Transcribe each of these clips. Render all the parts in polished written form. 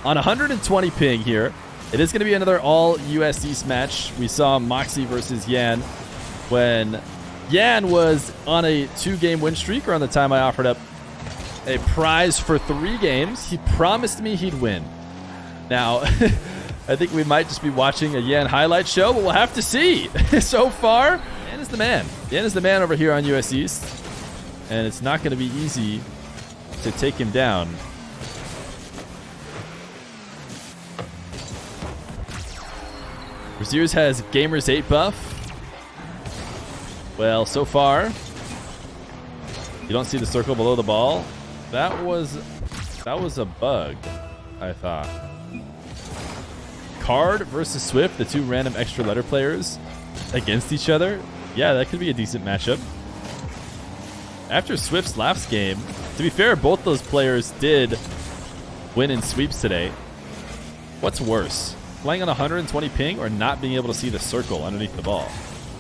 on 120 ping here. It is going to be another all US East match. We saw Moxie versus Yan when Yan was on a 2-game win streak around the time I offered up a prize for 3 games. He promised me he'd win. Now, I think we might just be watching a Yan highlight show, but we'll have to see. So far, Yan is the man. Yan is the man over here on US East, and it's not going to be easy to take him down. Rezears has Gamers 8 buff. Well, so far, you don't see the circle below the ball. That was a bug, I thought. Card versus Swift, the 2 random extra letter players against each other. Yeah, that could be a decent matchup. After Swift's last game, to be fair, both those players did win in sweeps today. What's worse, playing on 120 ping or not being able to see the circle underneath the ball?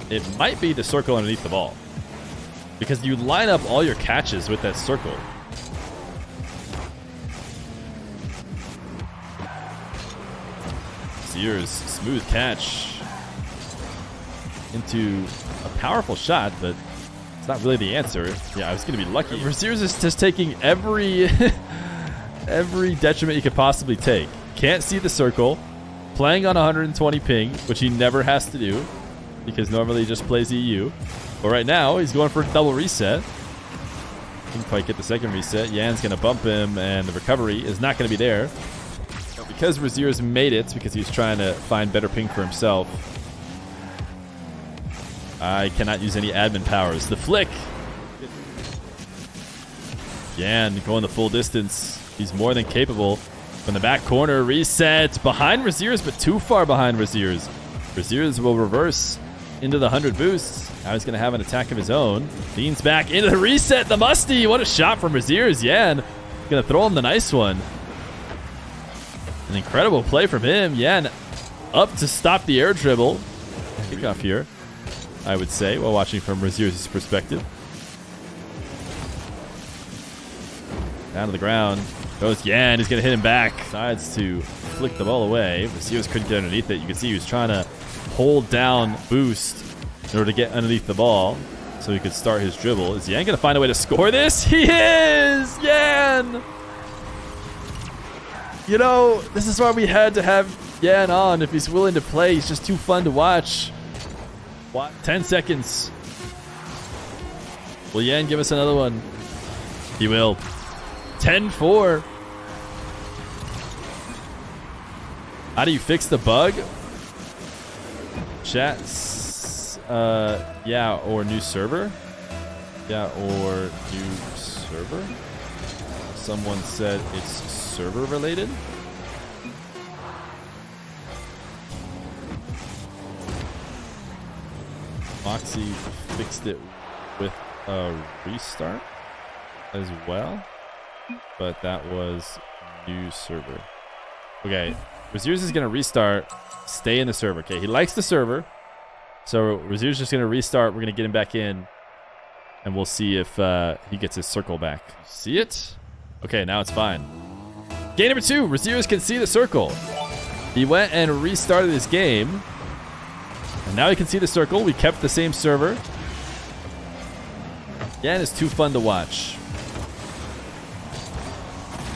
It might be the circle underneath the ball, because you line up all your catches with that circle. Rezears, smooth catch into a powerful shot, but it's not really the answer. Yeah, I was going to be lucky. Rezears is just taking every detriment you could possibly take. Can't see the circle. Playing on 120 ping, which he never has to do, because normally he just plays EU. But right now, he's going for a double reset. Didn't quite get the second reset. Yan's going to bump him, and the recovery is not going to be there. But because Rezears made it, because he's trying to find better ping for himself, I cannot use any admin powers. The flick. Yan going the full distance. He's more than capable. From the back corner, reset behind Rezears, but too far behind Rezears. Rezears will reverse into the 100 boost. Now he's going to have an attack of his own. Leans back into the reset. The musty. What a shot from Rezears. Yan going to throw him the nice one. An incredible play from him. Yan up to stop the air dribble. Kickoff here, I would say, while watching from Rezears' perspective. Down to the ground. Goes Yan. He's going to hit him back. Decides to flick the ball away. Rezears couldn't get underneath it. You can see he was trying to hold down boost in order to get underneath the ball so he could start his dribble. Is Yan going to find a way to score this? He is! Yan! You know, this is why we had to have Yan on. If he's willing to play, he's just too fun to watch. What? 10 seconds. Will Yan give us another one? He will. 10-4. How do you fix the bug? Chats. Yeah, or new server. Yeah, or new server. Someone said it's server related. Moxie fixed it with a restart as well, but that was new server. Okay, Rezears is going to restart, stay in the server. Okay, he likes the server, so Rezears is just going to restart. We're going to get him back in, and we'll see if he gets his circle back. See it? Okay, now it's fine. Game number 2, Rezears can see the circle. He went and restarted his game, and now he can see the circle. We kept the same server. Yan is too fun to watch.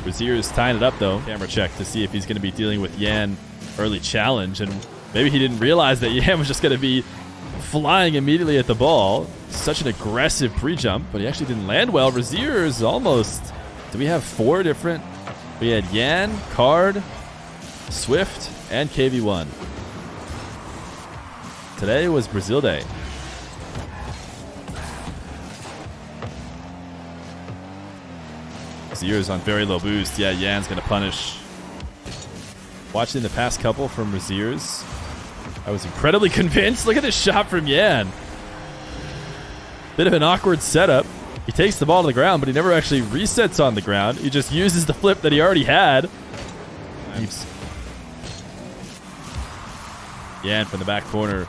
Rezears tying it up, though. Camera check to see if he's going to be dealing with Yan early challenge, and maybe he didn't realize that Yan was just going to be flying immediately at the ball. Such an aggressive pre-jump, but he actually didn't land well. Rezears almost. Do we have 4 different? We had Yan, Card, Swift, and KV1. Today was Brazil Day. Rezears on very low boost. Yeah, Yan's going to punish. Watching the past couple from Rezears, I was incredibly convinced. Look at this shot from Yan. Bit of an awkward setup. He takes the ball to the ground, but he never actually resets on the ground. He just uses the flip that he already had. Nice. Yan from the back corner.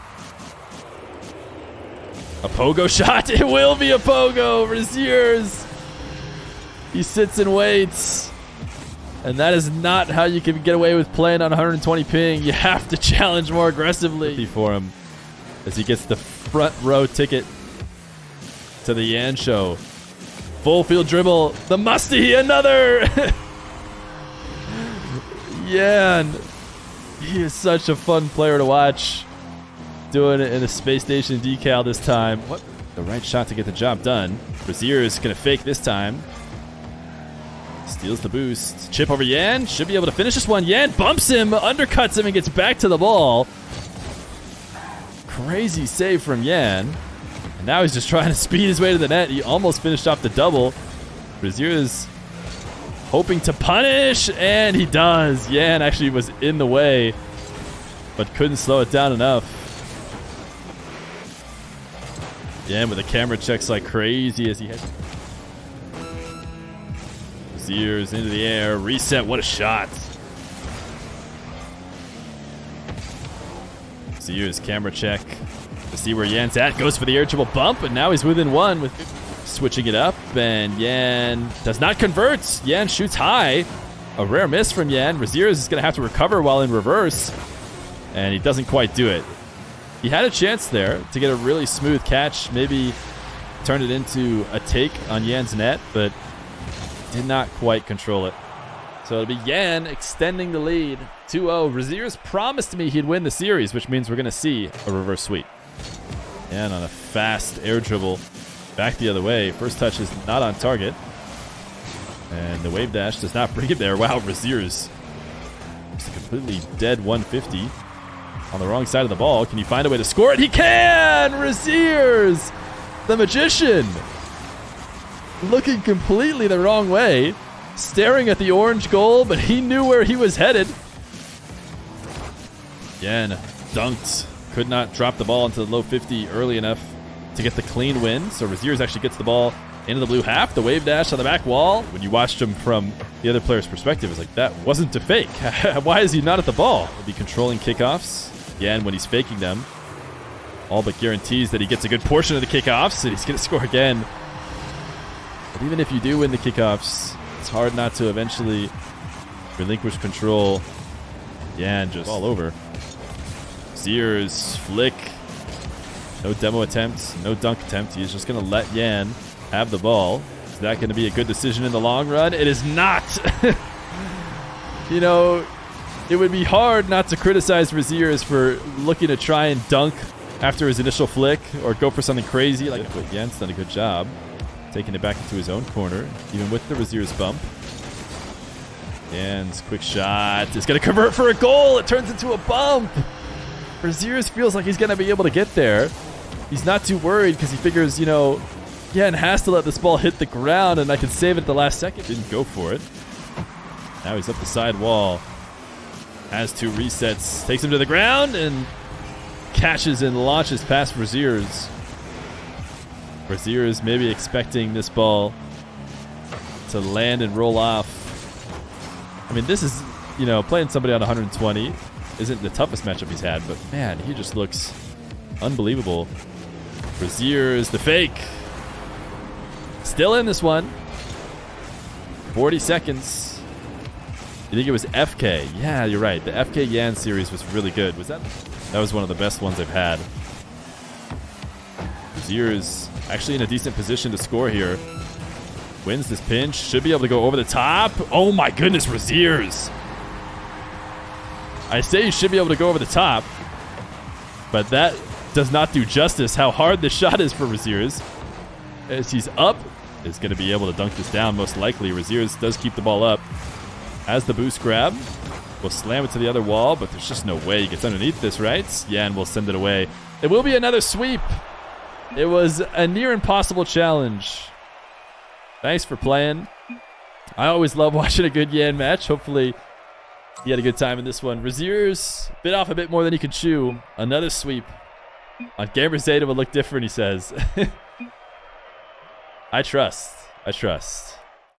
A pogo shot. It will be a pogo. Rezears. He sits and waits. And that is not how you can get away with playing on 120 ping. You have to challenge more aggressively for him as he gets the front row ticket to the Yan show. Full field dribble. The musty, another. Yan. He is such a fun player to watch. Doing it in a space station decal this time. What? The right shot to get the job done. Rezears is going to fake this time. Steals the boost. Chip over Yan. Should be able to finish this one. Yan bumps him, undercuts him, and gets back to the ball. Crazy save from Yan. And now he's just trying to speed his way to the net. He almost finished off the double. Rezears hoping to punish, and he does. Yan actually was in the way, but couldn't slow it down enough. Yan with the camera checks like crazy as he heads. Rezears into the air. Reset. What a shot. Rezears camera check to see where Yan's at. Goes for the air dribble bump, and now he's within one with switching it up. And Yan does not convert. Yan shoots high. A rare miss from Yan. Rezears is going to have to recover while in reverse, and he doesn't quite do it. He had a chance there to get a really smooth catch, maybe turn it into a take on Yan's net, but did not quite control it. So it'll be Yan extending the lead. 2-0. Rezears promised me he'd win the series, which means we're going to see a reverse sweep. Yan on a fast air dribble back the other way. First touch is not on target. And the wave dash does not bring it there. Wow, Rezears just a completely dead 150. On the wrong side of the ball. Can he find a way to score it? He can! Rezears! The magician! Looking completely the wrong way. Staring at the orange goal, but he knew where he was headed. Yan dunked. Could not drop the ball into the low 50 early enough to get the clean win. So Rezears actually gets the ball into the blue half. The wave dash on the back wall. When you watched him from the other player's perspective, it's like, that wasn't a fake. Why is he not at the ball? He'll be controlling kickoffs. Again, when he's faking them, all but guarantees that he gets a good portion of the kickoffs, and he's going to score again. But even if you do win the kickoffs, it's hard not to eventually relinquish control. Yan just all over. Rezears, flick. No demo attempt, no dunk attempt. He's just going to let Yan have the ball. Is that going to be a good decision in the long run? It is not. You know, it would be hard not to criticize Rezears for looking to try and dunk after his initial flick or go for something crazy. But Yan's done a good job taking it back into his own corner, even with the Rezears bump. Yan's quick shot is going to convert for a goal. It turns into a bump. Rezears feels like he's going to be able to get there. He's not too worried because he figures, you know, Yan has to let this ball hit the ground and I can save it at the last second. Didn't go for it. Now he's up the side wall. Has two resets, takes him to the ground, and catches and launches past Rezears. Rezears maybe expecting this ball to land and roll off. I mean, this is, you know, playing somebody on 120 isn't the toughest matchup he's had, but man, he just looks unbelievable. Rezears, the fake. Still in this one. 40 seconds. You think it was FK? Yeah, you're right. The FK Yan series was really good. Was that was one of the best ones I've had. Rezears actually in a decent position to score here. Wins this pinch. Should be able to go over the top. Oh my goodness, Rezears. I say he should be able to go over the top, but that does not do justice how hard this shot is for Rezears. As he's up, is going to be able to dunk this down most likely. Rezears does keep the ball up. Has the boost grab. Will slam it to the other wall, but there's just no way he gets underneath this, right? Yan will send it away. It will be another sweep. It was a near impossible challenge. Thanks for playing. I always love watching a good Yan match. Hopefully you had a good time in this one. Rezears bit off a bit more than he could chew. Another sweep. On Gamer Zeta would look different, he says. I trust.